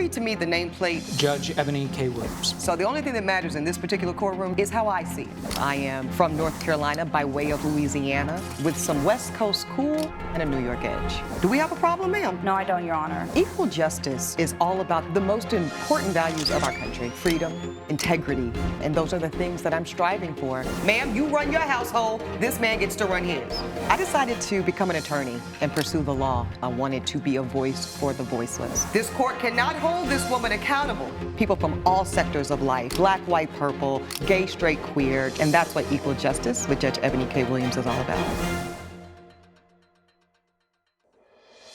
read to me the nameplate? Judge Eboni K. Williams. So the only thing that matters in this particular courtroom is how I see it. I am from North Carolina by way of Louisiana with some West Coast cool and a New York edge. Do we have a problem, ma'am? No, I don't, Your Honor. Equal justice is all about the most important values of our country: freedom, integrity, and those are the things that I'm striving for. Ma'am, you run your household, this man gets to run his. I decided to become an attorney and pursue the law. I wanted to be a voice for the voiceless. This court cannot hold this woman accountable. People from all sectors of life, black, white, purple, gay, straight, queer, and that's what equal justice with Judge Eboni K. Williams is all about.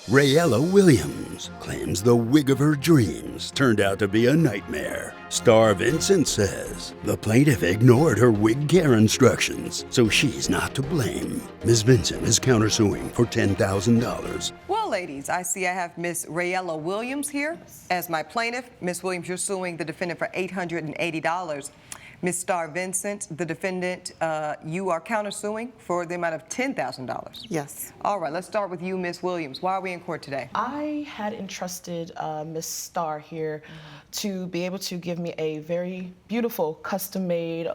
Rayella Williams claims the wig of her dreams turned out to be a nightmare. Star Vincent says the plaintiff ignored her wig care instructions, so she's not to blame. Ms. Vincent is countersuing for $10,000. Well, ladies, I see I have Miss Rayella Williams here as my plaintiff. Miss Williams, you're suing the defendant for $880. Ms. Star Vincent, the defendant, you are countersuing for the amount of $10,000. Yes. All right, let's start with you, Ms. Williams. Why are we in court today? I had entrusted Ms. Star here to be able to give me a very beautiful, custom-made,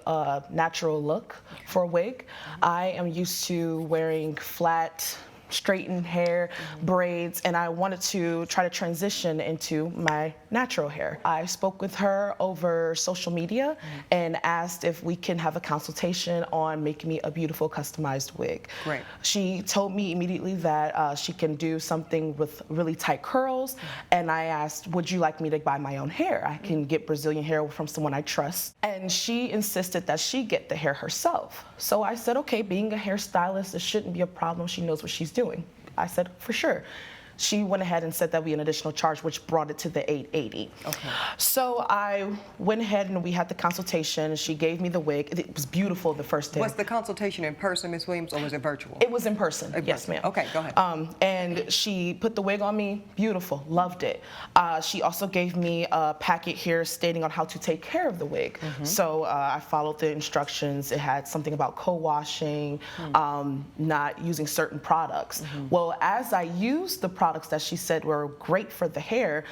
natural look for a wig. I am used to wearing flat, straightened hair, braids, and I wanted to try to transition into my natural hair. I spoke with her over social media and asked if we can have a consultation on making me a beautiful customized wig. Great. She told me immediately that she can do something with really tight curls, and I asked, would you like me to buy my own hair? I can get Brazilian hair from someone I trust. And she insisted that she get the hair herself. So I said, okay, being a hairstylist, it shouldn't be a problem. She knows what she's doing. I said, for sure. She went ahead and said that we had an additional charge, which brought it to the $880. Okay. So I went ahead and we had the consultation. She gave me the wig. It was beautiful the first day. Was the consultation in person, Ms. Williams, or was it virtual? It was in person. Yes, ma'am. Okay, go ahead. And she put the wig on me. Beautiful. Loved it. She also gave me a packet here stating on how to take care of the wig. So I followed the instructions. It had something about co-washing, not using certain products. Well, as I used the products that she said were great for the hair,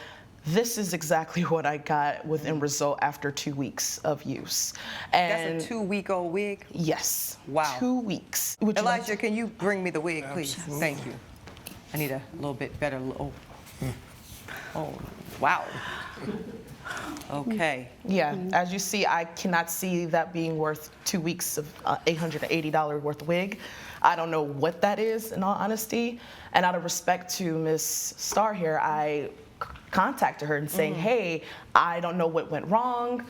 this is exactly what I got with end result after 2 weeks of use. And that's a 2-week-old wig? Yes. Wow. 2 weeks. Elijah, can you bring me the wig, please? Absolutely. Thank you. I need a little bit better. Oh, wow. Okay. Yeah, as you see, I cannot see that being worth 2 weeks of $880 worth of wig. I don't know what that is, in all honesty. And out of respect to Miss Star here, I contacted her and saying, hey, I don't know what went wrong.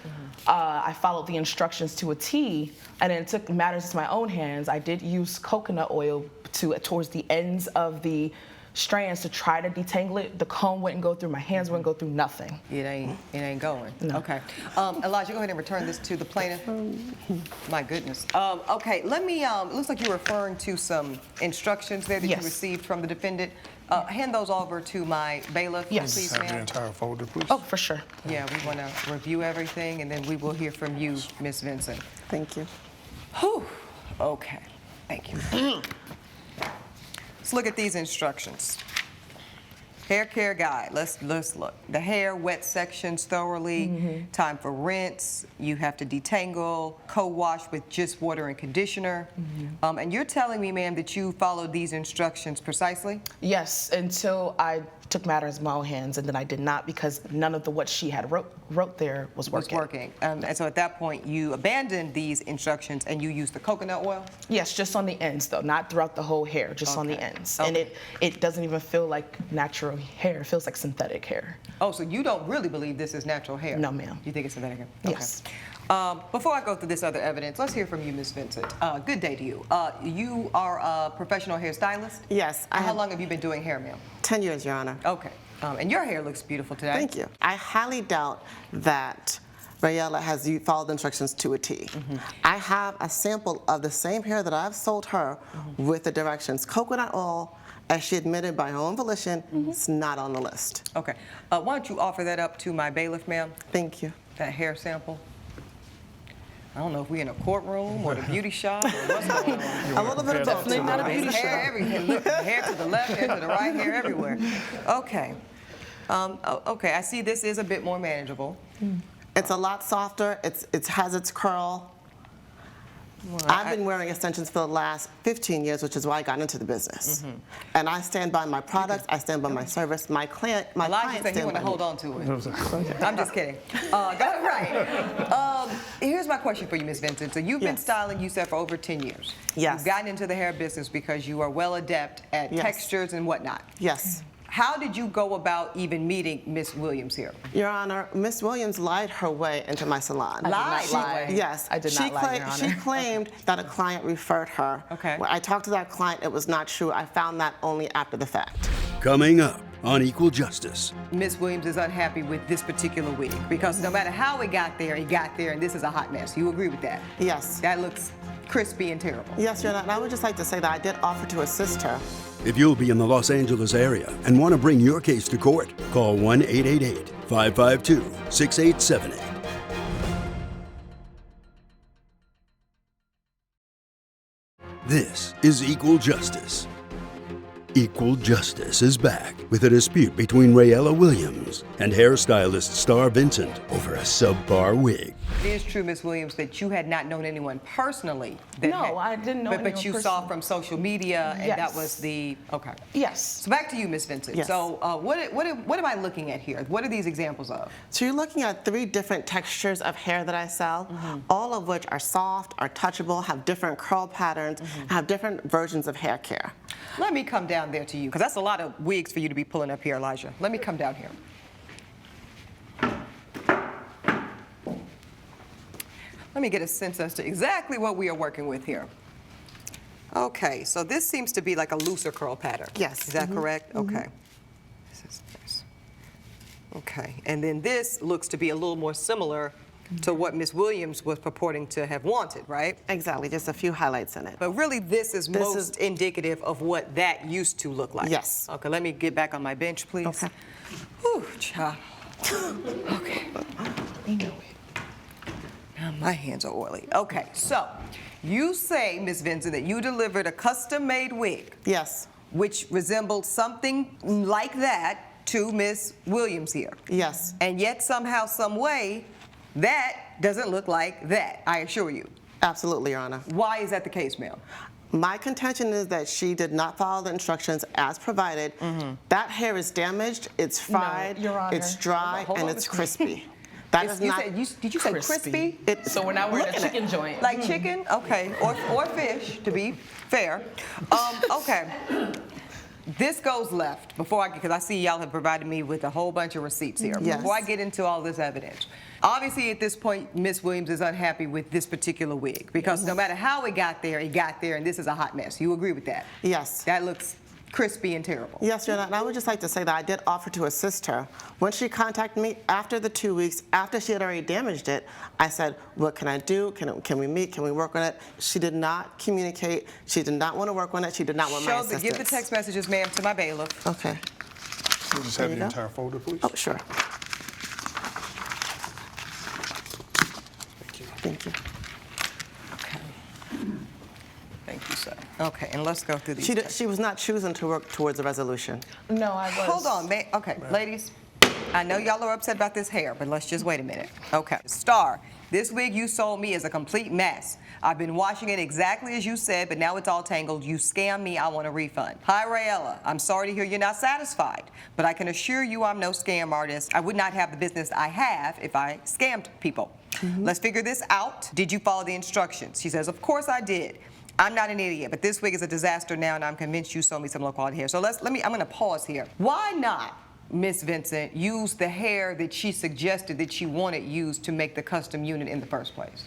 I followed the instructions to a T, and then took matters into my own hands. I did use coconut oil towards the ends of the strands to try to detangle it. The comb wouldn't go through, my hands wouldn't go through, nothing. It ain't going. No. Okay. Elijah, go ahead and return this to the plaintiff. My goodness. Okay, let me, it looks like you're referring to some instructions there that you received from the defendant. Hand those over to my bailiff, please, Have the ma'am. entire folder, please. Oh, for sure. Yeah, we want to review everything, and then we will hear from you, Ms. Vincent. Thank you. Whew. Okay, thank you. Let's look at these instructions. Hair care guide. Let's look. The hair wet sections thoroughly. Time for rinse. You have to detangle. Co-wash with just water and conditioner. And you're telling me, ma'am, that you followed these instructions precisely? Yes, until I took matters in my own hands, and then I did not, because none of what she had wrote there was working. And so at that point, you abandoned these instructions and you used the coconut oil? Yes, just on the ends though, not throughout the whole hair, just on the ends. And it doesn't even feel like natural hair, it feels like synthetic hair. Oh, so you don't really believe this is natural hair? No, ma'am. You think it's synthetic hair? Yes. Okay. Before I go through this other evidence, let's hear from you, Ms. Vincent. Good day to you. You are a professional hairstylist? Yes. How long have you been doing hair, ma'am? 10 years, Your Honor. Okay. And your hair looks beautiful today. Thank you. I highly doubt that Rayella has followed the instructions to a T. I have a sample of the same hair that I've sold her with the directions. Coconut oil, as she admitted by her own volition, it's not on the list. Okay. Why don't you offer that up to my bailiff, ma'am? Thank you. That hair sample. I don't know if we're in a courtroom or the beauty shop or what's going on. A little bit of both. Definitely not a beauty shop. Hair everywhere. Look, hair to the left, hair to the right, hair everywhere. Okay. Okay, I see this is a bit more manageable. It's a lot softer. It has its curl. I've been wearing extensions for the last 15 years, which is why I got into the business. And I stand by my products. I stand by my service. My client Elijah said he want to hold on to it. I'm just kidding. Right. Here's my question for you, Ms. Vincent. So you've been styling, you said, for over 10 years. Yes. You've gotten into the hair business because you are well adept at textures and whatnot. Yes. How did you go about even meeting Miss Williams here? Your Honor, Miss Williams lied her way into my salon. Lied? Yes. I did not lie, Your Honor. She claimed that a client referred her. Okay. When I talked to that client, it was not true. I found that only after the fact. Coming up on Equal Justice. Miss Williams is unhappy with this particular wig because no matter how it got there, and this is a hot mess. You agree with that? Yes. That looks crispy and terrible. Yes, Your Honor. And I would just like to say that I did offer to assist her. If you'll be in the Los Angeles area and want to bring your case to court, call 1-888-552-6878. This is Equal Justice. Equal Justice is back with a dispute between Rayella Williams and hairstylist Star Vincent over a subpar wig. It is true, Miss Williams, that you had not known anyone personally. No, I didn't know anyone But you saw personally. from social media, and that Yes. was the, okay. Yes. So back to you, Miss Vincent. Yes. So what am I looking at here? What are these examples of? So you're looking at 3 different textures of hair that I sell, all of which are soft, are touchable, have different curl patterns, have different versions of hair care. Let me come down there to you, because that's a lot of wigs for you to be pulling up here, Elijah. Let me come down here. Let me get a sense as to exactly what we are working with here. Okay, so this seems to be like a looser curl pattern. Yes. Is that correct? Okay. This is this. Okay, and then this looks to be a little more similar to what Miss Williams was purporting to have wanted, right? Exactly, just a few highlights in it. But really, this is This most is- indicative of what that used to look like. Yes. Okay, let me get back on my bench, please. Okay. Whew, child. Okay. You know it. Now my hands are oily. Okay, so you say, Miss Vincent, that you delivered a custom-made wig, Yes, which resembled something like that to Miss Williams here. yes. And yet, somehow, some way, that doesn't look like that, I assure you. Absolutely, Your Honor. Why is that the case, ma'am? My contention is that she did not follow the instructions as provided. That hair is damaged, it's fried, Your Honor. it's dry, Hold on, and it's Ms. crispy. That is not Did you say crispy? So we're now we're in a Look at chicken joint. Like chicken? Okay. Or fish, to be fair. Okay. This goes left because I see y'all have provided me with a whole bunch of receipts here. Yes. Before I get into all this evidence. Obviously, at this point, Miss Williams is unhappy with this particular wig because no matter how it got there, and this is a hot mess. You agree with that? Yes. That looks crispy and terrible. Yes, Your Honor, and I would just like to say that I did offer to assist her. When she contacted me after the 2 weeks, after she had already damaged it, I said, what can I do? Can we meet? Can we work on it? She did not communicate. She did not want to work on it. She did not want my assistance. Give the text messages, ma'am, to my bailiff. Okay. We'll just There have you the go. entire folder, please. Oh, sure. Thank you. Okay. Thank you, sir. Okay, and let's go through these. She was not choosing to work towards a resolution. No, I was. Hold on, man. Okay, ladies, I know y'all are upset about this hair, but let's just wait a minute. Okay. Star, this wig you sold me is a complete mess. I've been washing it exactly as you said, but now it's all tangled. You scammed me. I want a refund. Hi, Rayella. I'm sorry to hear you're not satisfied, but I can assure you I'm no scam artist. I would not have the business I have if I scammed people. Let's figure this out. Did you follow the instructions? She says, of course I did. I'm not an idiot, but this wig is a disaster now, and I'm convinced you sold me some low-quality hair. So I'm going to pause here. Why not, Miss Vincent, use the hair that she suggested that she wanted used to make the custom unit in the first place?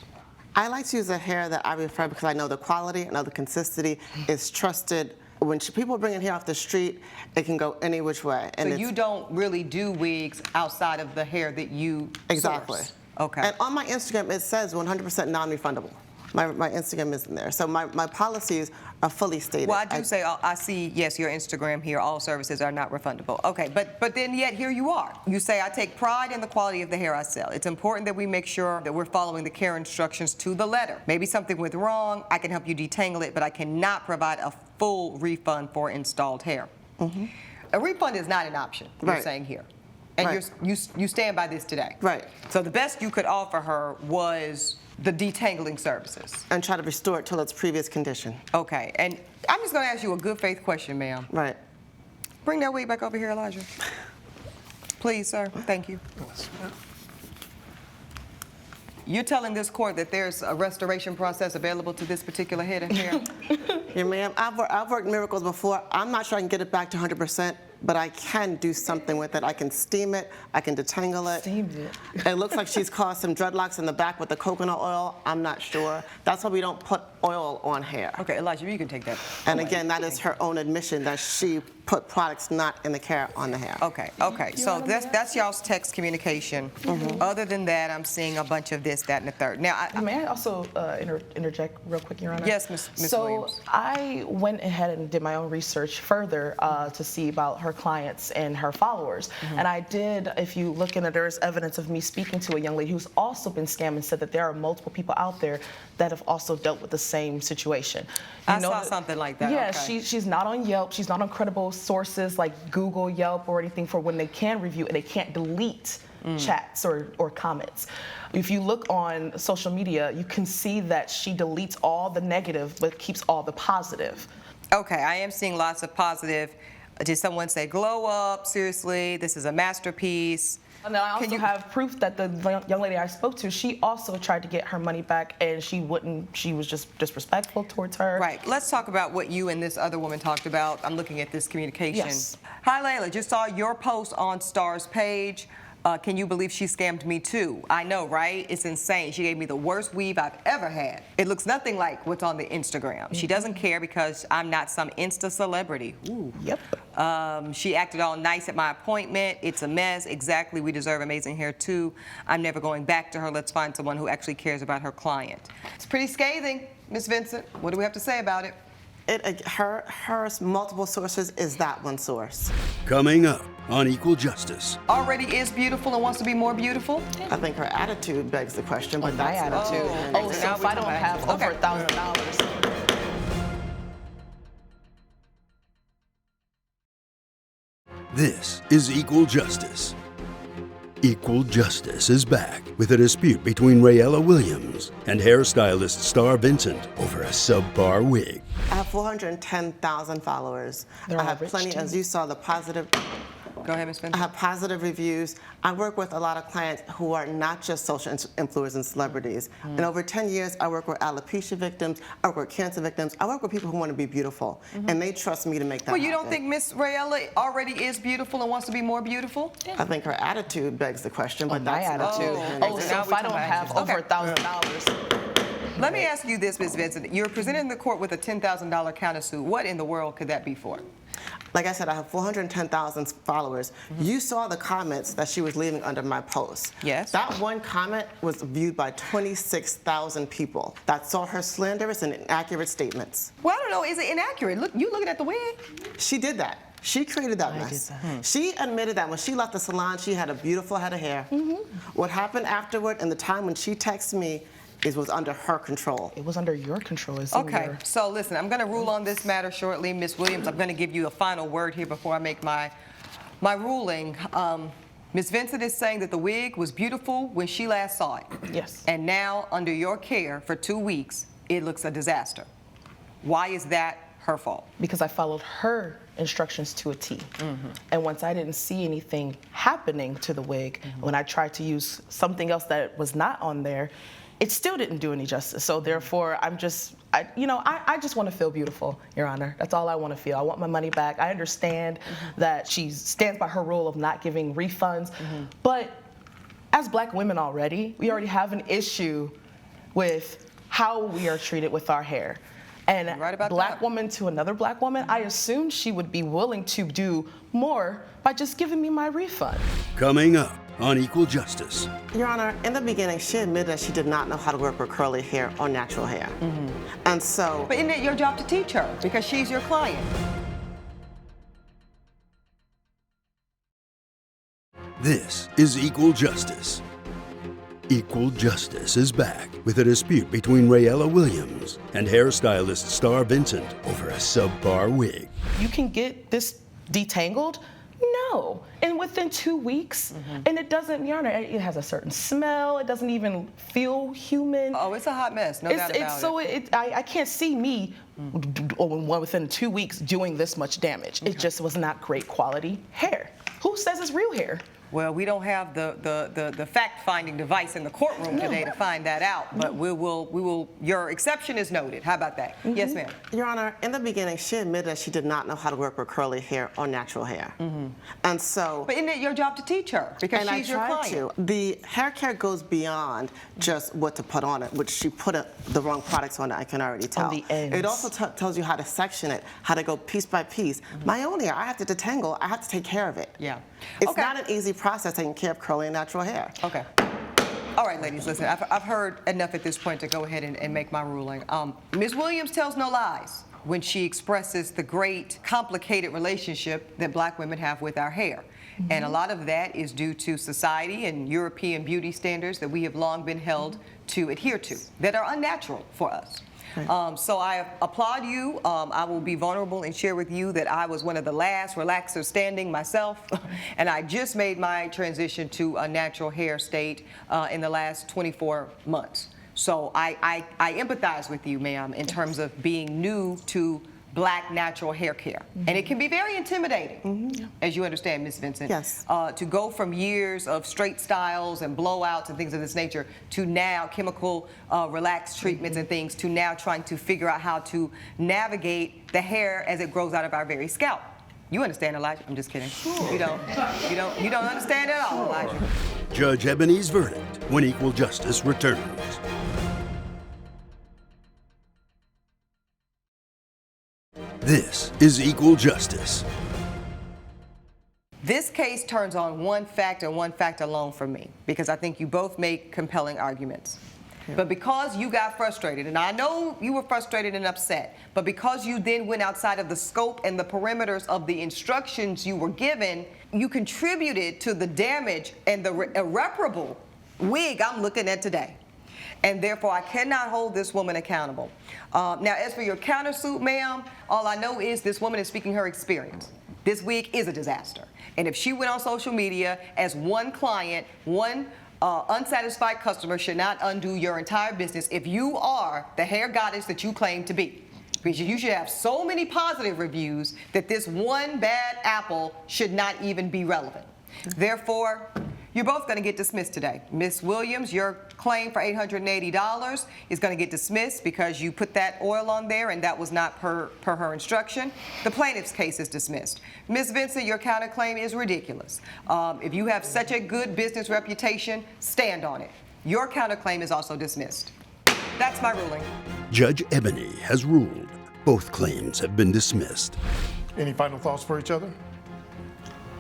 I like to use a hair that I prefer because I know the quality, I know the consistency, is trusted. When people bring in hair off the street, it can go any which way. So you don't really do wigs outside of the hair that you Exactly. source. Okay. And on my Instagram, it says 100% non-refundable. My Instagram isn't there. So my policies are fully stated. Well, I do say, I see, yes, your Instagram here, all services are not refundable. Okay, but then yet here you are. You say, I take pride in the quality of the hair I sell. It's important that we make sure that we're following the care instructions to the letter. Maybe something went wrong, I can help you detangle it, but I cannot provide a full refund for installed hair. A refund is not an option, you're Right. saying here. And Right. you stand by this today? Right. So the best you could offer her was the detangling services? And try to restore it to its previous condition. Okay, and I'm just gonna ask you a good faith question, ma'am. Right. Bring that wig back over here, Elijah. Please, sir, thank you. You're telling this court that there's a restoration process available to this particular head of hair? Yeah, ma'am, I've worked miracles before. I'm not sure I can get it back to 100%, but I can do something with it. I can steam it, I can detangle it. Steam it. It looks like she's caused some dreadlocks in the back with the coconut oil. I'm not sure. That's why we don't put oil on hair. Okay, Elijah, you can take that. And again, that is her own admission that she put products not in the care on the hair. Okay, so that's y'all's text communication. Other than that, I'm seeing a bunch of this, that, and the third. Now, May I also interject real quick, Your Honor? Yes, Ms. So Williams. I went ahead and did my own research further to see about her clients and her followers. And I did, if you look in it, there's evidence of me speaking to a young lady who's also been scammed and said that there are multiple people out there that have also dealt with the same situation. I saw something like that. Yeah, okay. she's not on Yelp. She's not on credible sources like Google, Yelp, or anything for when they can review and they can't delete chats or comments. If you look on social media, you can see that she deletes all the negative but keeps all the positive. Okay, I am seeing lots of positive. Did someone say, glow up, seriously, this is a masterpiece? Now, I also have proof that the young lady I spoke to, she also tried to get her money back, and she wouldn't. She was just disrespectful towards her. Right. Let's talk about what you and this other woman talked about. I'm looking at this communication. Yes. Hi, Layla. Just saw your post on Star's page. Can you believe she scammed me too? I know, right? It's insane. She gave me the worst weave I've ever had. It looks nothing like what's on the Instagram. She doesn't care because I'm not some Insta celebrity. Ooh. Yep. She acted all nice at my appointment. It's a mess. Exactly. We deserve amazing hair too. I'm never going back to her. Let's find someone who actually cares about her client. It's pretty scathing, Miss Vincent. What do we have to say about it? Her multiple sources is that one source. Coming up on Equal Justice. Already is beautiful and wants to be more beautiful? I think her attitude begs the question, but My that's attitude. Oh, Oh, so so now if we I don't come back. have over Okay. $1,000. This is Equal Justice. Equal Justice is back with a dispute between Rayella Williams and hairstylist Star Vincent over a subpar wig. I have 410,000 followers. They're I all have rich, plenty, too. as you saw, the positive. Go ahead, Ms. I Vincent. have positive reviews. I work with a lot of clients who are not just social influencers and celebrities. Mm. In over 10 years, I work with alopecia victims, I work with cancer victims, I work with people who want to be beautiful, and they trust me to make that Well, you happen. don't think Miss Rayella already is beautiful and wants to be more beautiful? I think her attitude begs the question, but My that's not attitude. true. Oh, so if I don't have over $1,000. Let me ask you this, Ms. Vincent. You're presented in the court with a $10,000 countersuit. What in the world could that be for? Like I said, I have 410,000 followers. You saw the comments that she was leaving under my post. Yes. That one comment was viewed by 26,000 people that saw her slanderous and inaccurate statements. Well, I don't know. Is it inaccurate? Look, you looking at the wig? She did that. She created that mess. She admitted that when she left the salon, she had a beautiful head of hair. What happened afterward and the time when she texted me was under her control. It was under your control. It's in Okay, your- so listen, I'm going to rule on this matter shortly. Ms. Williams, I'm going to give you a final word here before I make my ruling. Ms. Vincent is saying that the wig was beautiful when she last saw it. Yes. And now, under your care for 2 weeks, it looks a disaster. Why is that her fault? Because I followed her instructions to a T. And once I didn't see anything happening to the wig, when I tried to use something else that was not on there, it still didn't do any justice. So therefore, I just want to feel beautiful, Your Honor. That's all I want to feel. I want my money back. I understand that she stands by her rule of not giving refunds, but as Black women already, we already have an issue with how we are treated with our hair. And Right about Black that. woman to another Black woman, I assumed she would be willing to do more by just giving me my refund. Coming up on Equal Justice. Your Honor, in the beginning, she admitted that she did not know how to work with curly hair or natural hair. And so, But isn't it your job to teach her because she's your client? This is Equal Justice. Equal Justice is back with a dispute between Rayella Williams and hairstylist Star Vincent over a subpar wig. You can get this detangled, No. And within 2 weeks, and it doesn't, Your Honor, it has a certain smell. It doesn't even feel human. Oh, it's a hot mess, no doubt about it. I can't see me within 2 weeks doing this much damage. It just was not great quality hair. Who says it's real hair? Well, we don't have the fact-finding device in the courtroom today to find that out, but we will. Your exception is noted. How about that? Yes, ma'am. Your Honor, in the beginning, she admitted that she did not know how to work with curly hair or natural hair. And so... But isn't it your job to teach her? Because she's your client. And I tried to. The hair care goes beyond just what to put on it, which she put the wrong products on it, I can already tell. On the ends. It also tells you how to section it, how to go piece by piece. My own hair, I have to detangle, I have to take care of it. Yeah. It's not an easy process taking care of curly and natural hair. Okay. All right, ladies, listen, I've heard enough at this point to go ahead and make my ruling. Ms. Williams tells no lies when she expresses the great, complicated relationship that black women have with our hair. And a lot of that is due to society and European beauty standards that we have long been held to adhere to, that are unnatural for us. So I applaud you. I will be vulnerable and share with you that I was one of the last relaxers standing myself, and I just made my transition to a natural hair state in the last 24 months. So I empathize with you, ma'am, in terms of being new to black natural hair care. And it can be very intimidating, as you understand, Ms. Vincent, to go from years of straight styles and blowouts and things of this nature to now chemical relaxed treatments and things, to now trying to figure out how to navigate the hair as it grows out of our very scalp. You understand, Elijah? I'm just kidding. You don't understand at all, Elijah. Judge Eboni's verdict when Equal Justice returns. This is Equal Justice. This case turns on one fact and one fact alone for me, because I think you both make compelling arguments. But because you got frustrated, and I know you were frustrated and upset, but because you then went outside of the scope and the perimeters of the instructions you were given, you contributed to the damage and the irreparable wig I'm looking at today. And therefore, I cannot hold this woman accountable. Now, as for your countersuit, ma'am, all I know is this woman is speaking her experience. This wig is a disaster. And if she went on social media as one client, one unsatisfied customer should not undo your entire business if you are the hair goddess that you claim to be. Because you should have so many positive reviews that this one bad apple should not even be relevant. Therefore, you're both going to get dismissed today. Ms. Williams, your claim for $880 is going to get dismissed because you put that oil on there and that was not per her instruction. The plaintiff's case is dismissed. Ms. Vincent, your counterclaim is ridiculous. If you have such a good business reputation, stand on it. Your counterclaim is also dismissed. That's my ruling. Judge Eboni has ruled. Both claims have been dismissed. Any final thoughts for each other?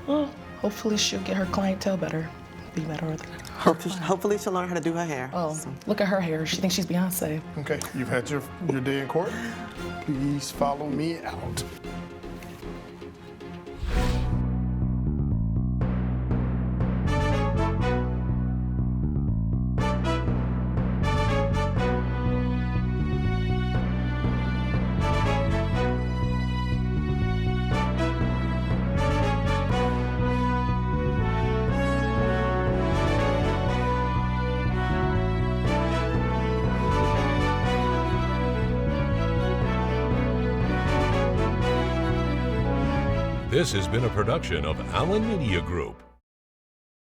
Well, hopefully she'll get her clientele better. Be better with her. Hopefully she'll learn how to do her hair. Oh, look at her hair. She thinks she's Beyonce. Okay, you've had your day in court. Please follow me out. This has been a production of Allen Media Group.